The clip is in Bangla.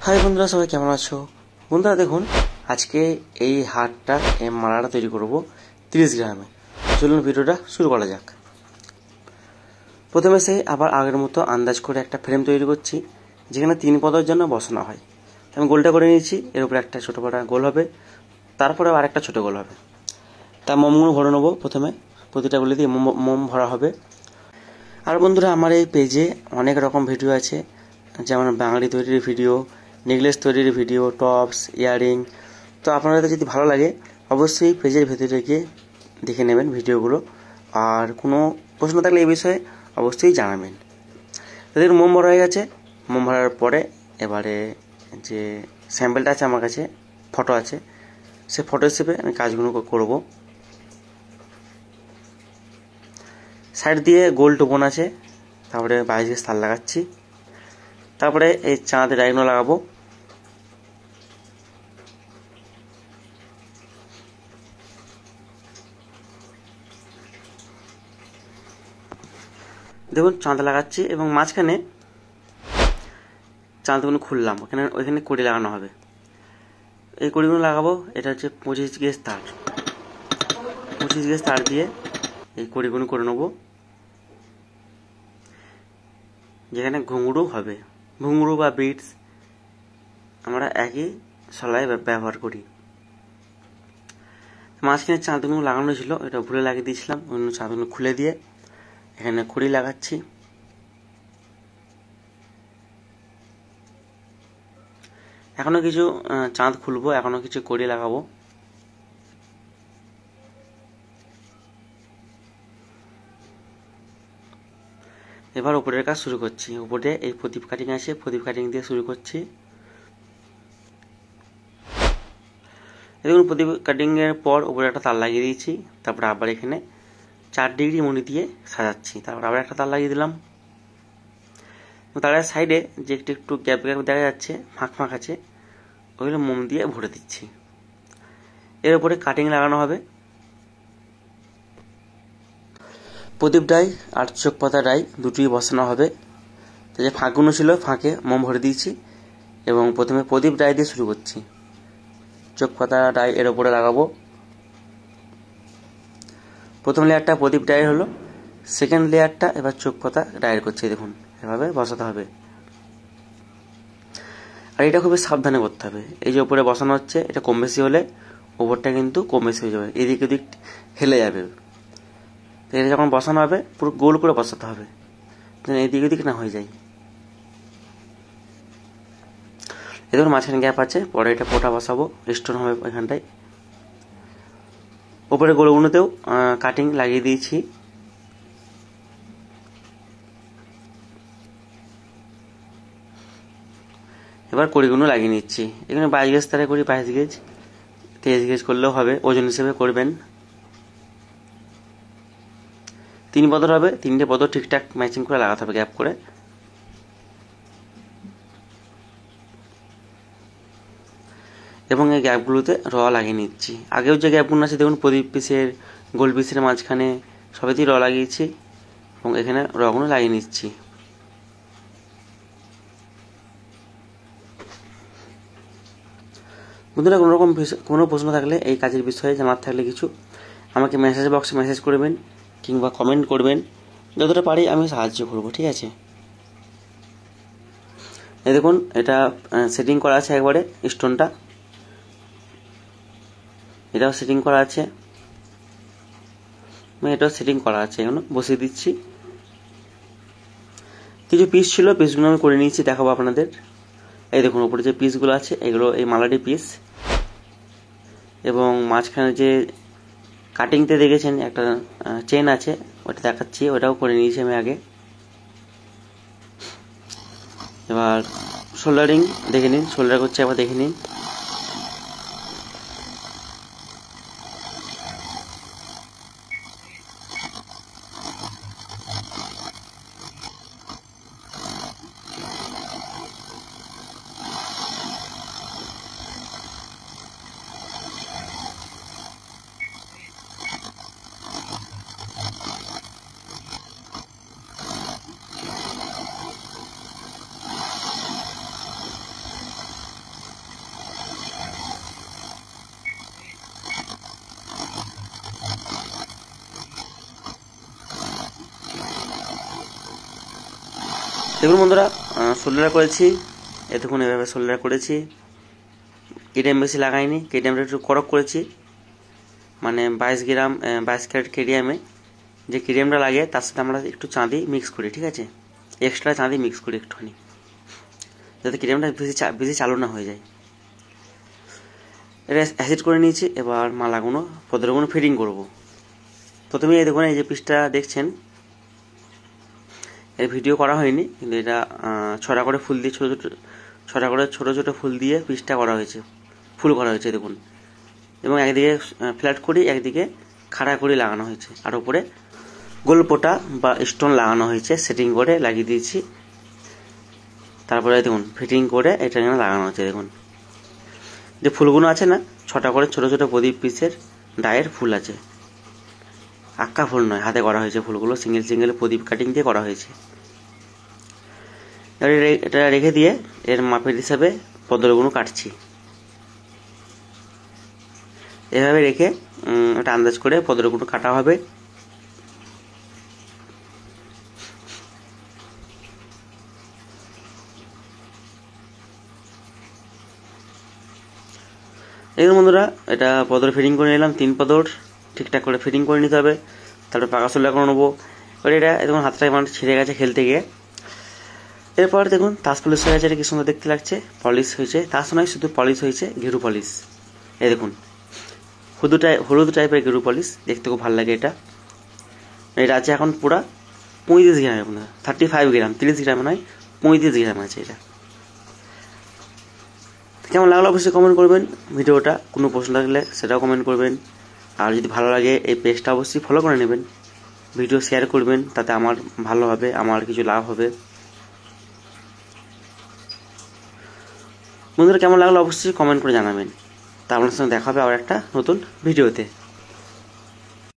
হাই বন্ধুরা, সবাই কেমন আছো? বন্ধুরা দেখুন, আজকে এই হারটা মালাটা তৈরি করব 30 গ্রামে। চলুন ভিডিওটা শুরু করা যাক। প্রথমে সে আবার আগের মতো আন্দাজ করে একটা ফ্রেম তৈরি করছি, যেখানে 3 পদের জন্য বসানো হয়। আমি গোলটা করে নিয়েছি, এর উপরে একটা ছোটো বড় গোল হবে, তারপরে আর একটা ছোটো গোল হবে। তা মোমগুলো ভরে নেবো। প্রথমে প্রতিটা গুলি দিয়ে মোম ভরা হবে। আর বন্ধুরা, আমার এই পেজে অনেক রকম ভিডিও আছে, যেমন বাঙালি তৈরির ভিডিও, নেকলেস তৈরির ভিডিও, টপস, ইয়াররিং। তো আপনাদের যদি ভালো লাগে অবশ্যই পেজের ভেতরে গিয়ে দেখে নেবেন ভিডিওগুলো। আর কোনো প্রশ্ন থাকলে এই বিষয়ে অবশ্যই জানাবেন। তাদের মোম ভরা হয়ে গেছে। মোম ভরার পরে এবারে যে স্যাম্পেলটা আছে আমার কাছে, ফটো আছে, সে ফটো হিসেবে আমি কাজগুলো করব। সাইড দিয়ে গোল টোপন আছে, তারপরে 22 গেজ তার লাগাচ্ছি। তারপরে এই চাঁদের ডাইগুলো লাগাবো। দেখুন চাঁদ লাগাচ্ছি এবং মাঝখানে চাঁদগুলো খুললাম, ওইখানে কড়ি লাগানো হবে। এই কড়িগুলো লাগাবো। এটা হচ্ছে 25 গেজ তার। 25 গেজ তার দিয়ে এই কড়িগুলো করে নেবো, যেখানে ঘুঙরু হবে। ঘুঙরু বা বিটস আমরা একই সলাই ব্যবহার করি। মাঝখানে চাঁদগুলো লাগানো ছিল, এটা ভুলে লাগিয়ে দিয়েছিলাম। অন্য চাঁদগুলো খুলে দিয়ে এখানে কড়ি লাগাচ্ছি। এখনো কিছু চাঁদ খুলবো, এখনো কিছু কড়ি লাগাবো। এবার উপরের কাজ শুরু করছি। উপরে এই প্রদীপ কাটিং আছে, প্রদীপ কাটিং দিয়ে শুরু করছি। দেখুন প্রদীপ কাটিং এর পর উপরে একটা তার লাগিয়ে দিয়েছি। তারপর আবার এখানে 4 ডিগ্রি মণি দিয়ে সাজাচ্ছি। তারপর আবার একটা তার লাগিয়ে দিলাম। তারের সাইডে যে একটু গ্যাপ গ্যাপ দেখা যাচ্ছে, ফাঁক ফাঁক আছে, ওইগুলো মোম দিয়ে ভরে দিচ্ছি। এর উপরে কাটিং লাগানো হবে। প্রদীপ ডাই আর চোখ পাতা ডাই দুটোই বসানো হবে। যে ফাঁকগুলো ছিল, ফাঁকে মোম ভরে দিয়েছি এবং প্রথমে প্রদীপ ডাই দিয়ে শুরু করছি। চোখ পাতা ডাই এর উপরে লাগাবো। প্রথম লেয়ারটা প্রদীপ ডাই হলো, সেকেন্ড লেয়ারটা এবার চোখ পাতা ডাইয়ের করছি। দেখুন এভাবে বসাতে হবে, আর এটা খুবই সাবধানে করতে হবে। এই যে উপরে বসানো হচ্ছে, এটা কম বেশি হলে উপরটা কিন্তু কম বেশি হয়ে যাবে, এদিক ওদিক হেলে যাবে। এটা যখন বসানো হবে পুরো গোল করে বসাতে হবে, যেন এদিক ওদিক না হয়ে যায়। এদের মাঝখানে গ্যাপ আছে, পরে এটা পোটা বসাবো, স্টোন হবে এখানটায়। উপরে গোলগুলোতেও কাটিং লাগিয়ে দিয়েছি। এবার কড়িগুলো লাগিয়ে নিচ্ছি। এখানে 22 গেজ তারে করি, 22 গেজ 23 গেজ করলেও হবে, ওজন হিসেবে করবেন। 3 পদর হবে, 3টে পদর ঠিকঠাক ম্যাচিং করে লাগাতে হবে গ্যাপ করে। এবং এই গ্যাপগুলোতে র লাগিয়ে নিচ্ছি। আগেও যে গ্যাপগুলো আছে দেখুন, প্রদীপ পিসের, গোল পিসের মাঝখানে সবেতেই র লাগিয়েছি এবং এখানে রগুলো লাগিয়ে নিচ্ছি। বন্ধুরা, কোনো প্রশ্ন থাকলে, এই কাজের বিষয়ে জানার থাকলে কিছু, আমাকে মেসেজ বক্সে মেসেজ করবেন কিংবা কমেন্ট করবেন। যতটা পারি আমি সাহায্য করব, ঠিক আছে? এই দেখুন এটা সেটিং করা আছে একবারে, স্টোনটা এটাও সেটিং করা আছে, এটাও সেটিং করা আছে। এখন বসিয়ে দিচ্ছি। কিছু পিস ছিল, পিসগুলো আমি করে নিয়েছি, দেখাবো আপনাদের। এই দেখুন উপরে যে পিসগুলো আছে, এগুলো এই মালাটি পিস। এবং মাঝখানে যে কাটিংতে দেখেছেন একটা চেন আছে, ওটা দেখাচ্ছি, ওটাও করে নিয়েছি আমি আগে। এবার শোল্ডারিং দেখে নিন, শোল্ডার করছে একবার দেখে নিন। দেখুন বন্ধুরা, শোল্ডার করেছি, দেখুন এভাবে শোল্ডার করেছি। কেডিএম বেশি লাগাইনি, কেডিএমটা একটু করক করেছি, মানে 22 ক্যারেট কেডিএমে যে কেডিএমটা লাগে তার সাথে আমরা একটু চাঁদি মিক্স করি, ঠিক আছে, এক্সট্রা চাঁদি মিক্স করি একটুখানি, যাতে কেডিএমটা বেশি চালু না হয়ে যায়। এটা অ্যাসিড করে নিয়েছি। এবার মালাগুলো পদরগুলো ফিটিং করব। প্রথমে এই দেখুন, এই যে পিসটা দেখছেন, এর ভিডিও করা হয়নি, কিন্তু এটা ছড়া করে ফুল দিয়ে ছোটো ছোটো ফুল দিয়ে পিসটা করা হয়েছে, ফুল করা হয়েছে দেখুন। এবং একদিকে ফ্ল্যাট করি, একদিকে খাড়া করে লাগানো হয়েছে, আর উপরে গোলপোটা বা স্টোন লাগানো হয়েছে, সেটিং করে লাগিয়ে দিয়েছি। তারপরে দেখুন ফিটিং করে এটা এখানে লাগানো হচ্ছে। দেখুন যে ফুলগুলো আছে না, 6টা করে ছোটো ছোটো প্রদীপ পিসের ডায়ের ফুল আছে, আক্কা ফুল নয়, হাতে করা হয়েছে ফুলগুলো, সিঙ্গেল সিঙ্গেল প্রদীপ কাটিং দিয়ে করা হয়েছে। এটা রেখে দিয়ে এর মাপের হিসাবে পদরগুলো কাটছি। এভাবে রেখে এটা আন্দাজ করে পদরগুলো কাটা হবে। দেখুন বন্ধুরা, এটা পদর ফিটিং করে নিলাম, 3 পদর ঠিকঠাক করে ফিটিং করে নিতে হবে। তারপর পাকা সোল্ডার করে নেবো। এবার এটা দেখুন হাতটা মানে ছিঁড়ে গেছে খেলতে গিয়ে। এরপর দেখুন তাস পলিশ হয়ে গেছে, এটা কি সুন্দর দেখতে লাগছে, পলিশ হয়েছে, তাস নয় শুধু পলিশ হয়েছে, ঘেরু পলিশ। এই দেখুন হলুদ টাইপের ঘেরু পলিশ, দেখতে খুব ভালো লাগে এটা। এটা আছে এখন পুরা 35 গ্রামের মধ্যে, 35 গ্রাম, 30 গ্রাম নয়, 35 গ্রাম আছে এটা। কেমন লাগলো অবশ্যই কমেন্ট করবেন ভিডিওটা, কোনো প্রশ্ন থাকলে সেটাও কমেন্ট করবেন। আর যদি ভালো লাগে এই পেজটা অবশ্যই ফলো করে নেবেন, ভিডিও শেয়ার করবেন, তাতে আমার ভালো হবে, আমার কিছু লাভ হবে। বন্ধুরা কেমন লাগলো অবশ্যই কমেন্ট করে জানাবেন। তা আপনার সঙ্গে দেখা হবে আবার একটা নতুন ভিডিওতে।